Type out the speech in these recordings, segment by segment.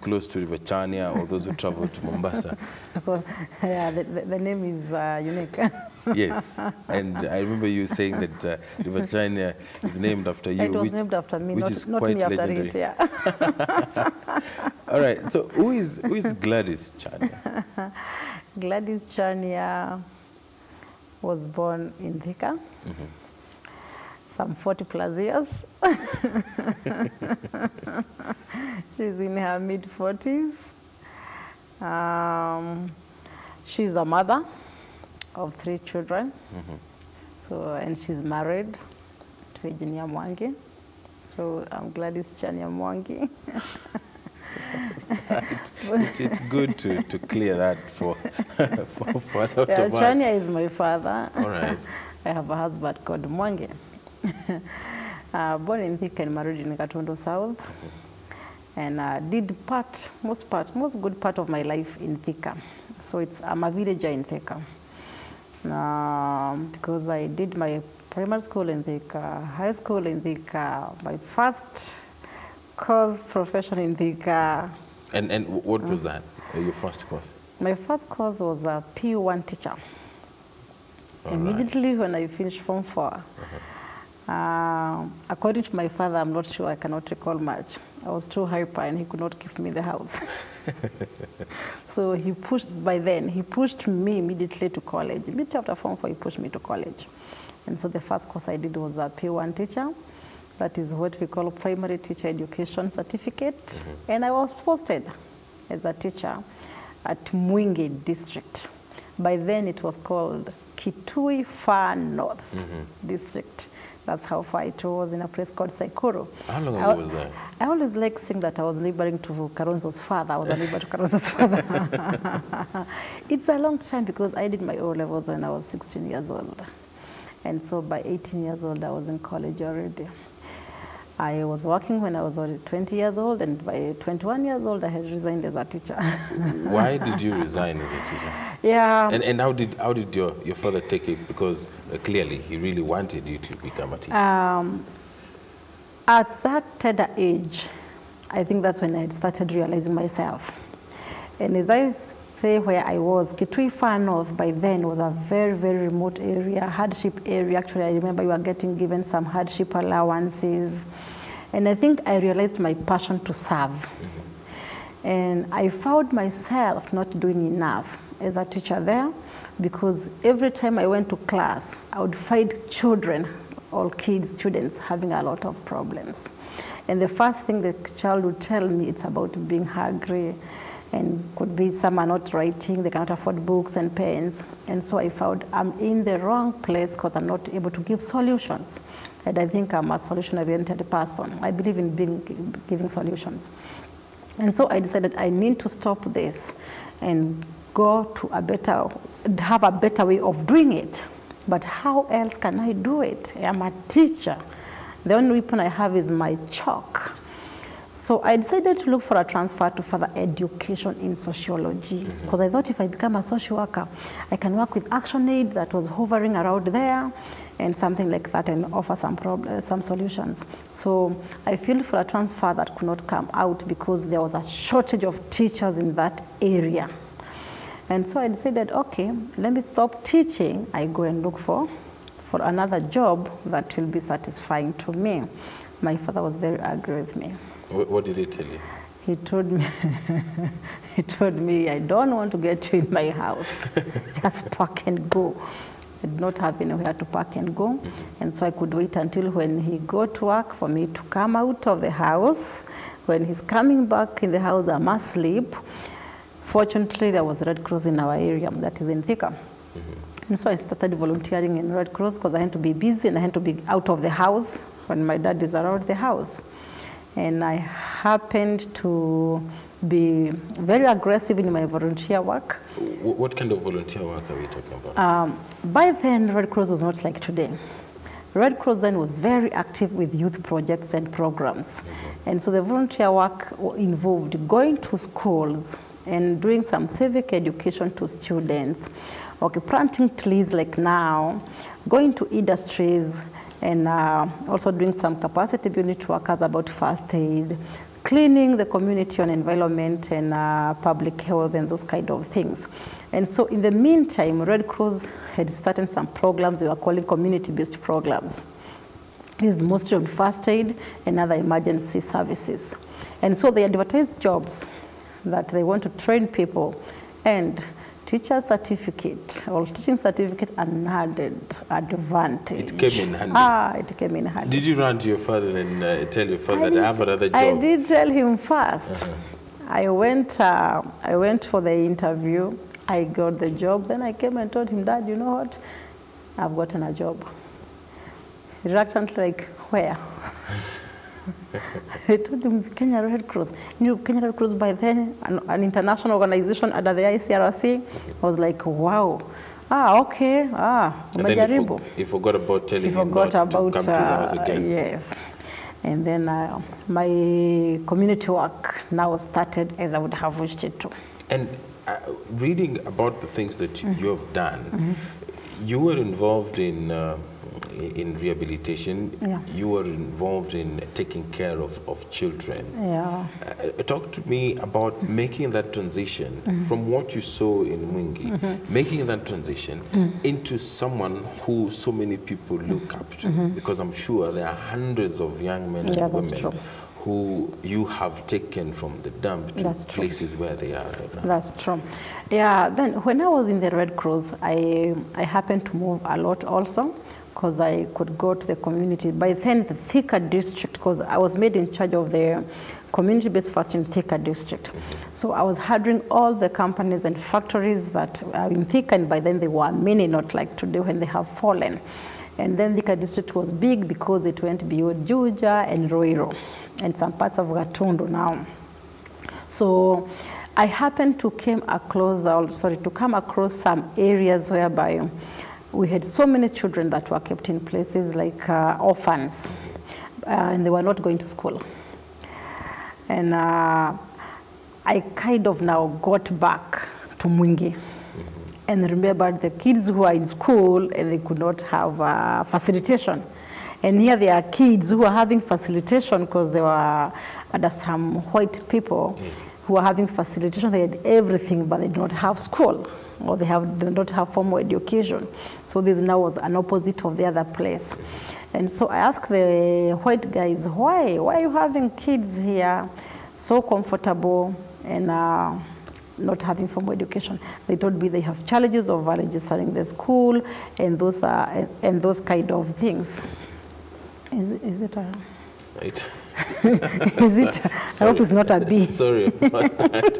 close to River Chania or those who travel to Mombasa. Yeah, the name is unique. Yes, and I remember you saying that River Chania is named after you. It was named after me, which not, is not quite me after legendary. it, yeah. All right, so who is Gladys Chania? Gladys Chania was born in Thika, some 40 plus years. She's in her mid-40s. She's a mother of 3 children. So, and she's married to Engineer Mwangi. So I'm Gladys Chania Mwangi. Right. It's good to clear that for a lot of us. Chania is my father. All right. I have a husband called Mwangi. Born in Thika and married in Katondo South. And did most good part of my life in Thika. So I'm a villager in Thika. Because I did my primary school in Thika, high school in Thika, my first course profession in Thika. And what was that, your first course? My first course was a P1 teacher. All Immediately when I finished Form 4. According to my father, I'm not sure, I cannot recall much. I was too hyper and he could not keep me in the house. So by then, he pushed me immediately to college. A bit after Form 4, he pushed me to college. And so the first course I did was a P1 teacher. That is what we call primary teacher education certificate. And I was posted as a teacher at Mwingi district. By then it was called Kitui Far North district. That's how far it was, in a place called Saikuru. How long ago was that? I always like saying that I was neighboring to Karonzo's father. I was a neighbor to Karonzo's father. It's a long time because I did my O-levels when I was 16 years old. And so by 18 years old, I was in college already. I was working when I was already 20 years old, and by 21 years old, I had resigned as a teacher. Why did you resign as a teacher? Yeah. And how did your father take it? Because clearly he really wanted you to become a teacher. At that tender age, I think that's when I had started realizing myself. And as I say where I was, Kitui Far North by then was a very, very remote area, hardship area. Actually, I remember you were getting given some hardship allowances. And I think I realized my passion to serve. And I found myself not doing enough as a teacher there, because every time I went to class, I would find children, all kids, students, having a lot of problems. And the first thing the child would tell me, it's about being hungry, and could be some are not writing, they cannot afford books and pens. And so I found I'm in the wrong place because I'm not able to give solutions. And I think I'm a solution-oriented person. I believe in giving solutions. And so I decided I need to stop this and go to have a better way of doing it. But how else can I do it? I'm a teacher. The only weapon I have is my chalk. So I decided to look for a transfer to further education in sociology, because I thought if I become a social worker, I can work with ActionAid that was hovering around there and something like that, and offer some solutions. So I filled for a transfer that could not come out because there was a shortage of teachers in that area. And so I decided, okay, let me stop teaching. I go and look for another job that will be satisfying to me. My father was very angry with me. What did he tell you? He told me, I don't want to get you in my house. Just park and go. I did not have anywhere to park and go. And so I could wait until when he got to work for me to come out of the house. When he's coming back in the house, I'm asleep. Fortunately, there was Red Cross in our area, that is in Thika. And so I started volunteering in Red Cross because I had to be busy and I had to be out of the house when my dad is around the house. And I happened to be very aggressive in my volunteer work. What kind of volunteer work are we talking about? By then, Red Cross was not like today. Red Cross then was very active with youth projects and programs. And so the volunteer work involved going to schools and doing some civic education to students, okay, planting trees like now, going to industries, and also doing some capacity building to workers about first aid, cleaning the community on environment and public health and those kind of things. And so in the meantime, Red Cross had started some programs they were calling community-based programs. This is mostly on first aid and other emergency services. And so they advertised jobs that they want to train people, and teacher certificate or teaching certificate an added advantage. It came in handy. It came in handy. Did you run to your father and tell your father that I have another job? I did tell him first. I went for the interview. I got the job. Then I came and told him, Dad, you know what? I've gotten a job. Reluctantly, like, where? I told him, Kenya Red Cross. You know, Kenya Red Cross by then, an international organization under the ICRC. I was like, wow. Okay. And then you forgot about telling him not to come to his house again. Yes. And then my community work now started as I would have wished it to. And reading about the things that you have done, you were involved in rehabilitation. Yeah. You were involved in taking care of children. Yeah. Talk to me about making that transition from what you saw in Mwingi, making that transition into someone who so many people look up to, because I'm sure there are hundreds of young men and women who you have taken from the dump to places where they are right now. That's true. Yeah, then when I was in the Red Cross, I happened to move a lot also, because I could go to the community. By then, the Thika district, because I was made in charge of the community-based first in Thika district. So I was handling all the companies and factories that are in Thika, and by then they were many, not like today when they have fallen. And then Thika district was big because it went beyond Juja and Roiro, and some parts of Gatundu now. So I happened to come across some areas whereby we had so many children that were kept in places like orphans, and they were not going to school. And I kind of now got back to Mwingi and remembered the kids who are in school and they could not have facilitation. And here there are kids who are having facilitation because they were under some white people who are having facilitation. They had everything, but they did not have school, or they did not have formal education. So this now was an opposite of the other place. And so I asked the white guys, why are you having kids here so comfortable and not having formal education? They told me they have challenges of registering the school and those kind of things. Is it a... Right. Is it? I hope it's not a B. Sorry about that.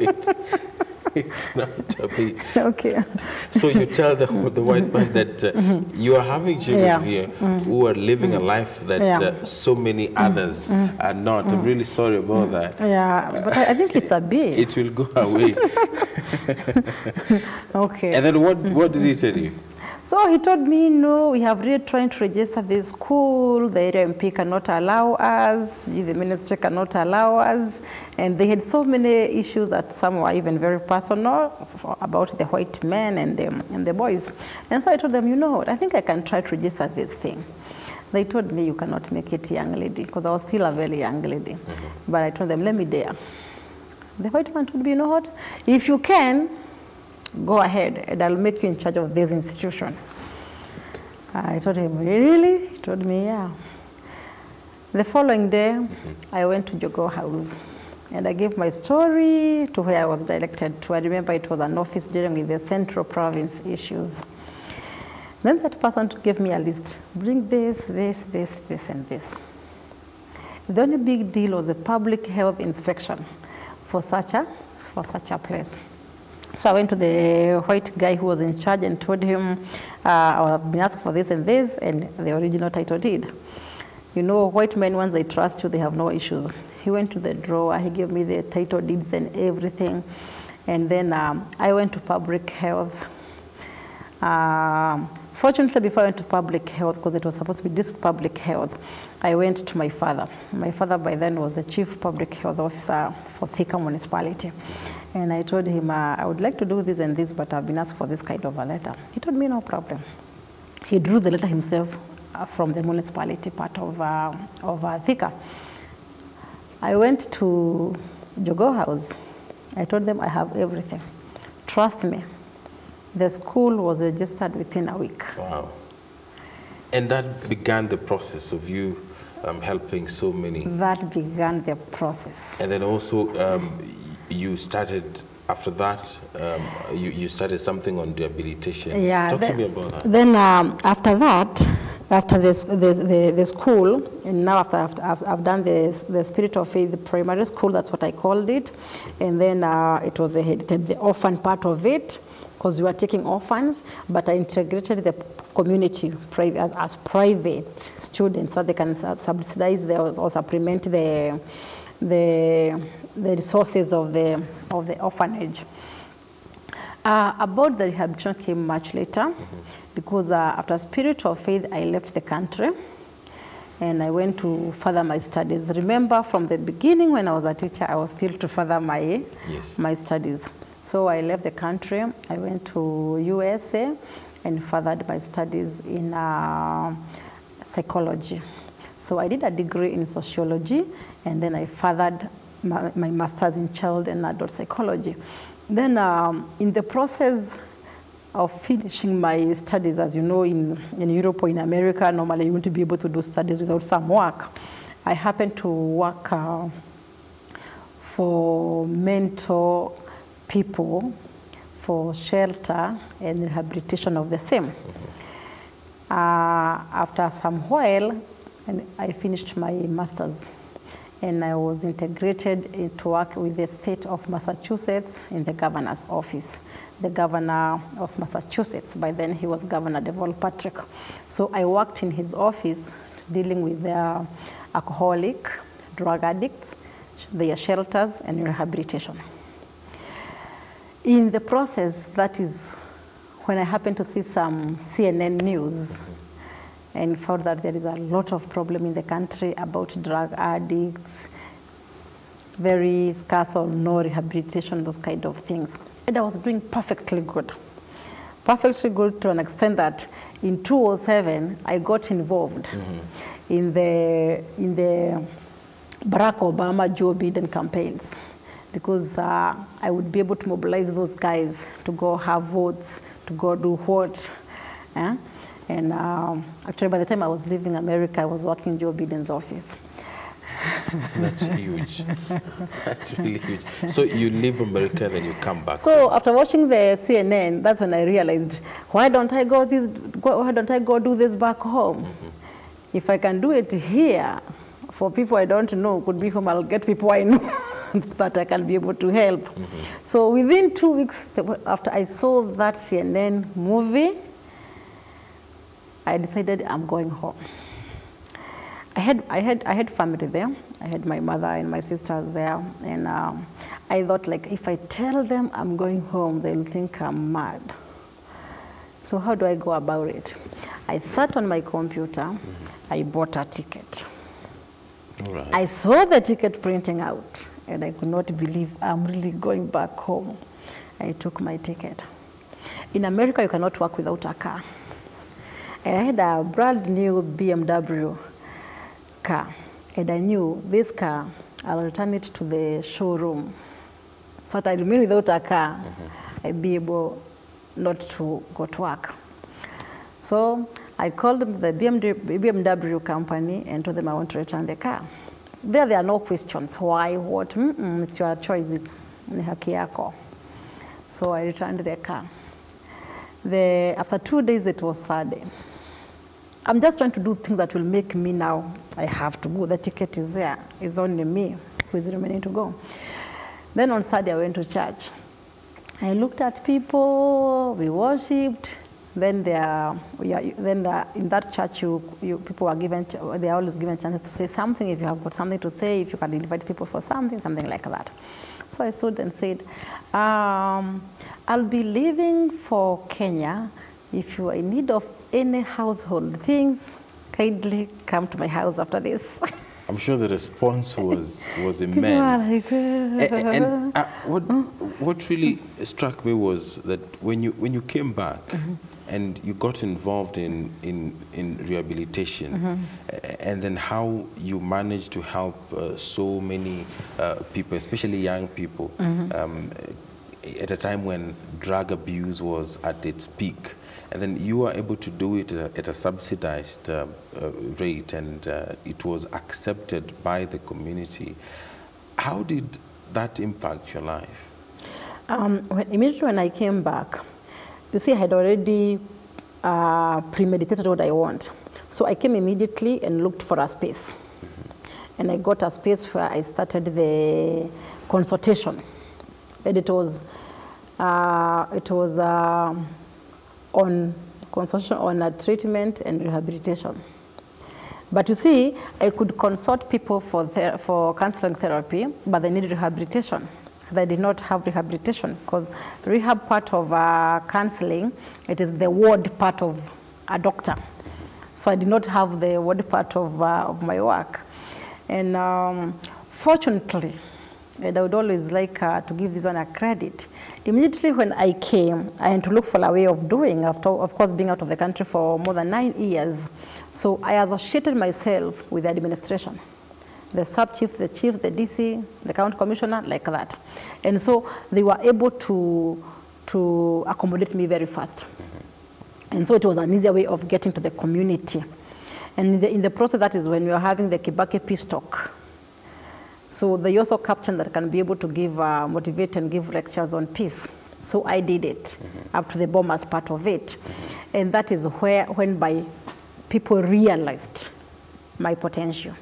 It's not a B. Okay. So you tell the white man that you are having children here who are living a life that so many others are not. I'm really sorry about that. Yeah, but I think it's a B. It will go away. Okay. And then what did he tell you? So he told me, no, we have really trying to register this school. The area MP cannot allow us. The ministry cannot allow us. And they had so many issues that some were even very personal about the white men and the boys. And so I told them, you know what, I think I can try to register this thing. They told me you cannot make it, young lady, because I was still a very young lady. But I told them, let me dare. The white man told me, you know what, if you can, go ahead, and I'll make you in charge of this institution. I told him, really? He told me, yeah. The following day, I went to Jogo House, and I gave my story to where I was directed to. I remember it was an office dealing with the central province issues. Then that person gave me a list. Bring this, this, this, this, and this. The only big deal was the public health inspection for such a place. So I went to the white guy who was in charge and told him, I've been asked for this and this, and the original title deed. You know, white men, once they trust you, they have no issues. He went to the drawer, he gave me the title deeds and everything. And then I went to public health. Fortunately, before I went to public health, because it was supposed to be district public health, I went to my father. My father by then was the chief public health officer for Thika municipality. And I told him, I would like to do this and this, but I've been asked for this kind of a letter. He told me, no problem. He drew the letter himself from the municipality part of Thika. I went to Jogo House. I told them I have everything. Trust me. The school was registered within a week. Wow. And that began the process of you helping so many. That began the process. And then also you started, after that, you started something on rehabilitation. Yeah. Talk to me about that. Then after that, after the school, and now after I've done the Spirit of Faith primary school, that's what I called it. And then it was the orphan part of it, because we were taking orphans, but I integrated the community as private students so they can subsidize or supplement the resources of the orphanage. About the rehabilitation came much later, because after Spirit of Faith, I left the country and I went to further my studies. Remember, from the beginning when I was a teacher, I was still to further my studies. So I left the country, I went to USA and furthered my studies in psychology. So I did a degree in sociology, and then I furthered my master's in child and adult psychology. Then in the process of finishing my studies, as you know, in Europe or in America, normally you wouldn't be able to do studies without some work. I happened to work for mentor people for shelter and rehabilitation of the same. After some while, and I finished my master's, and I was integrated into work with the state of Massachusetts in the governor's office. The governor of Massachusetts, by then he was Governor Deval Patrick. So I worked in his office dealing with their alcoholic, drug addicts, their shelters and rehabilitation. In the process, that is when I happened to see some CNN news and found that there is a lot of problem in the country about drug addicts, very scarce or no rehabilitation, those kind of things. And I was doing perfectly good. Perfectly good to an extent that in 2007, I got involved in the Barack Obama Joe Biden campaigns, because I would be able to mobilize those guys to go have votes, to go do what. And actually, by the time I was leaving America, I was working in Joe Biden's office. That's huge. That's really huge. So you leave America, then you come back. So after watching the CNN, that's when I realized, why don't I go do this back home? If I can do it here, for people I don't know, could be whom I'll get people I know that I can be able to help. So within 2 weeks after I saw that CNN movie, I decided I'm going home. I had family there. I had my mother and my sisters there, and I thought, like, if I tell them I'm going home, they'll think I'm mad. So how do I go about it? I sat on my computer. I bought a ticket. All right. I saw the ticket printing out, and I could not believe I'm really going back home. I took my ticket. In America, you cannot work without a car. And I had a brand new BMW car, and I knew this car, I'll return it to the showroom. So that I remain without a car, I'd be able not to go to work. So I called the BMW company and told them I want to return the car. There are no questions. Why, what? It's your choice. It's haki yako. So I returned the car. After 2 days, it was Saturday. I'm just trying to do things that will make me now, I have to go. The ticket is there. It's only me who is remaining to go. Then on Saturday, I went to church. I looked at people, we worshipped. Then in that church, people are given, they are always given chances to say something. If you have got something to say, if you can invite people for something like that. So I stood and said, I'll be leaving for Kenya. If you are in need of any household things, kindly come to my house after this. I'm sure the response was immense. What really struck me was that when you came back and you got involved in rehabilitation, and then how you managed to help so many people, especially young people, at a time when drug abuse was at its peak. And then you were able to do it at a subsidized rate, and it was accepted by the community. How did that impact your life? Immediately when I came back, you see, I had already premeditated what I want. So I came immediately and looked for a space. And I got a space where I started the consultation. And it was on consultation on treatment and rehabilitation. But you see, I could consult people for counseling therapy, but they needed rehabilitation. They did not have rehabilitation, because rehab part of counseling, it is the ward part of a doctor. So I did not have the ward part of my work. And fortunately, and I would always like to give this one a credit. Immediately when I came, I had to look for a way of doing, after, of course, being out of the country for more than 9 years. So I associated myself with the administration, the sub-chief, the chief, the DC, the county commissioner, like that. And so they were able to accommodate me very fast. And so it was an easier way of getting to the community. And in the process, that is when we were having the Kibaki Peace Talk. So they also captioned that I can be able to give, motivate and give lectures on peace. So I did it up to the bombers part of it. And that is when people realized my potential.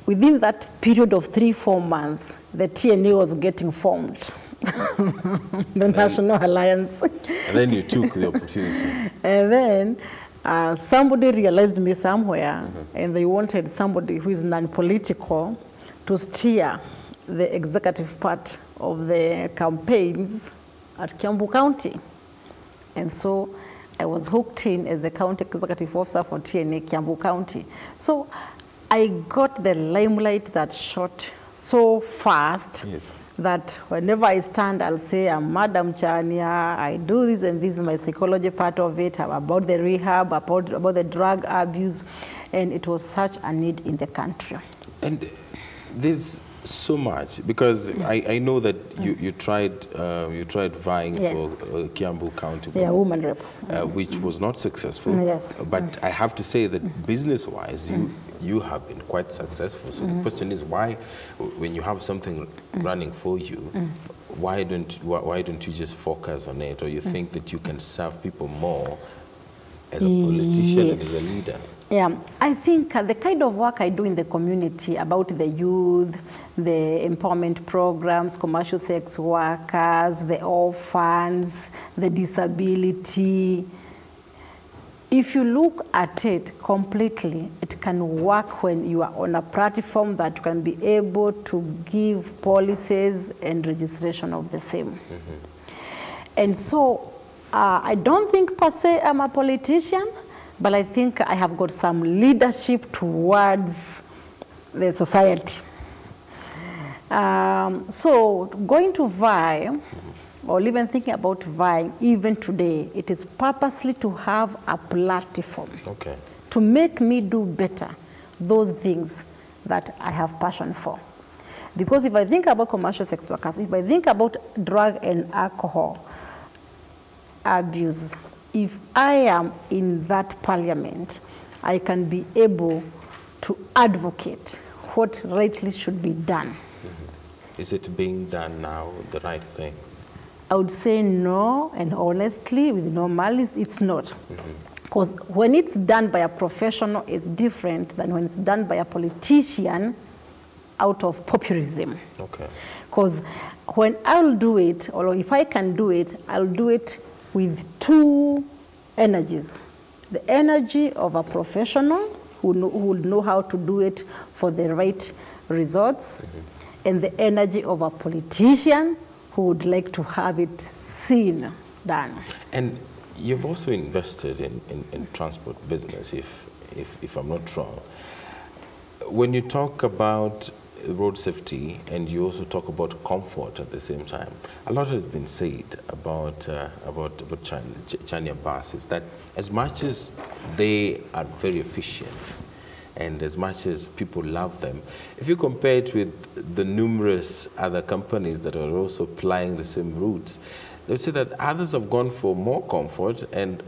Within that period of 3-4 months, the TNA was getting formed, the National Alliance. And then you took the opportunity. And then somebody realized me somewhere, and they wanted somebody who is non-political to steer the executive part of the campaigns at Kiambu County. And so I was hooked in as the county executive officer for TNA Kiambu County. So I got the limelight that shot so fast. Yes. That whenever I stand, I'll say, I'm Madam Chania, I do this and this is my psychology part of it, about the rehab, about the drug abuse, and it was such a need in the country. And there's so much, because I know that you tried vying for Kiambu County, woman rep, which was not successful. Yes. But I have to say that business-wise, you have been quite successful. So the question is, why, when you have something running for you, why don't you just focus on it, or you think that you can serve people more as a politician and as a leader? Yeah, I think the kind of work I do in the community about the youth, the empowerment programs, commercial sex workers, the orphans, the disability, if you look at it completely, it can work when you are on a platform that you can be able to give policies and registration of the same. And so I don't think per se I'm a politician, but I think I have got some leadership towards the society. So going to vie, or even thinking about vying, even today, it is purposely to have a platform to make me do better those things that I have passion for. Because if I think about commercial sex workers, if I think about drug and alcohol abuse, if I am in that parliament, I can be able to advocate what rightly should be done. Is it being done now the right thing? I would say no, and honestly, with no malice, it's not. Because when it's done by a professional, it's different than when it's done by a politician out of populism. Because when I'll do it, or if I can do it, I'll do it with two energies. The energy of a professional who would know how to do it for the right results, and the energy of a politician who would like to have it seen done. And you've also invested in transport business, if I'm not wrong. When you talk about road safety and you also talk about comfort at the same time. A lot has been said about Chania buses, that as much as they are very efficient and as much as people love them, if you compare it with the numerous other companies that are also plying the same routes, they say that others have gone for more comfort and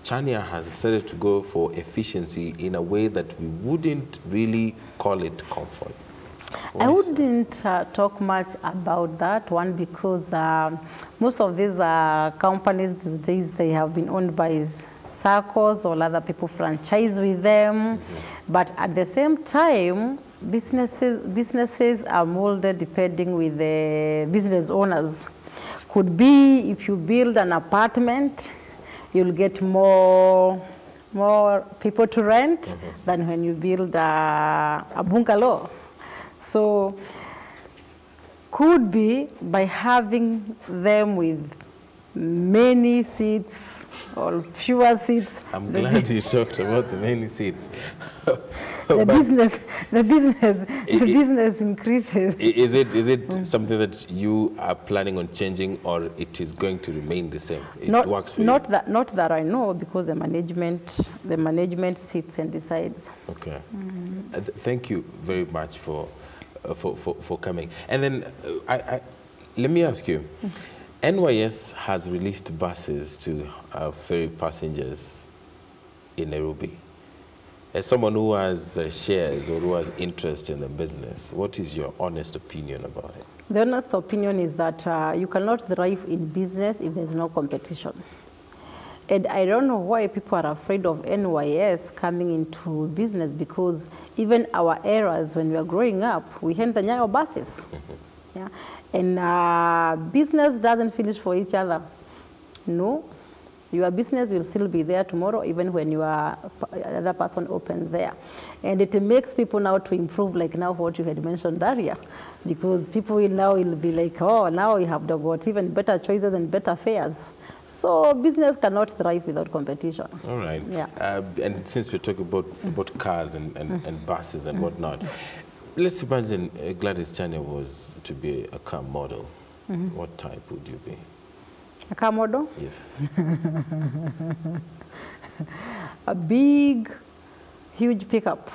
Chania has decided to go for efficiency in a way that we wouldn't really call it comfort. I wouldn't talk much about that one because most of these companies these days, they have been owned by circles or other people franchise with them. But at the same time, businesses are molded depending with the business owners. Could be if you build an apartment, you'll get more people to rent than when you build a bungalow. So could be by having them with many seats or fewer seats. I'm glad you talked about the many seats. The business increases. Is it something that you are planning on changing, or it is going to remain the same? It works for you? Not that I know, because the management sits and decides. Okay. Thank you very much for coming. And then let me ask you. NYS has released buses to ferry passengers in Nairobi. As someone who has shares or who has interest in the business, what is your honest opinion about it? The honest opinion is that you cannot thrive in business if there's no competition. And I don't know why people are afraid of NYS coming into business, because even our eras when we were growing up, we had the Nyayo buses. Yeah. And business doesn't finish for each other. No, your business will still be there tomorrow, even when your other person opens there. And it makes people now to improve, like now what you had mentioned earlier, because people will be like, oh, now we have got even better choices and better fares. So business cannot thrive without competition. All right. Yeah. And since we're talking about cars and buses and whatnot, let's imagine Gladys Chania was to be a car model. What type would you be? A car model? Yes. A big, huge pickup.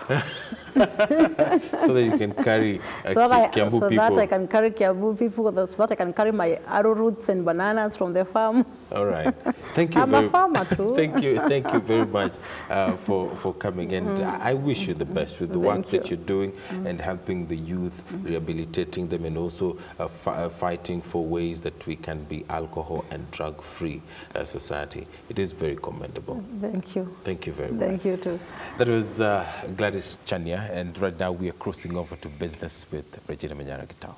So that you can carry Kiambu people. So that I can carry Kiambu people, so that I can carry my arrowroots and bananas from the farm. All right. Thank you. I'm a farmer too. Thank you very much for coming. And I wish you the best with the work that you're doing and helping the youth, rehabilitating them, and also fighting for ways that we can be alcohol and drug-free society. It is very commendable. Thank you. Thank you very much. Thank you too. That was Gladys Chania, and right now we are crossing over to business with Regina Manyara Gitao.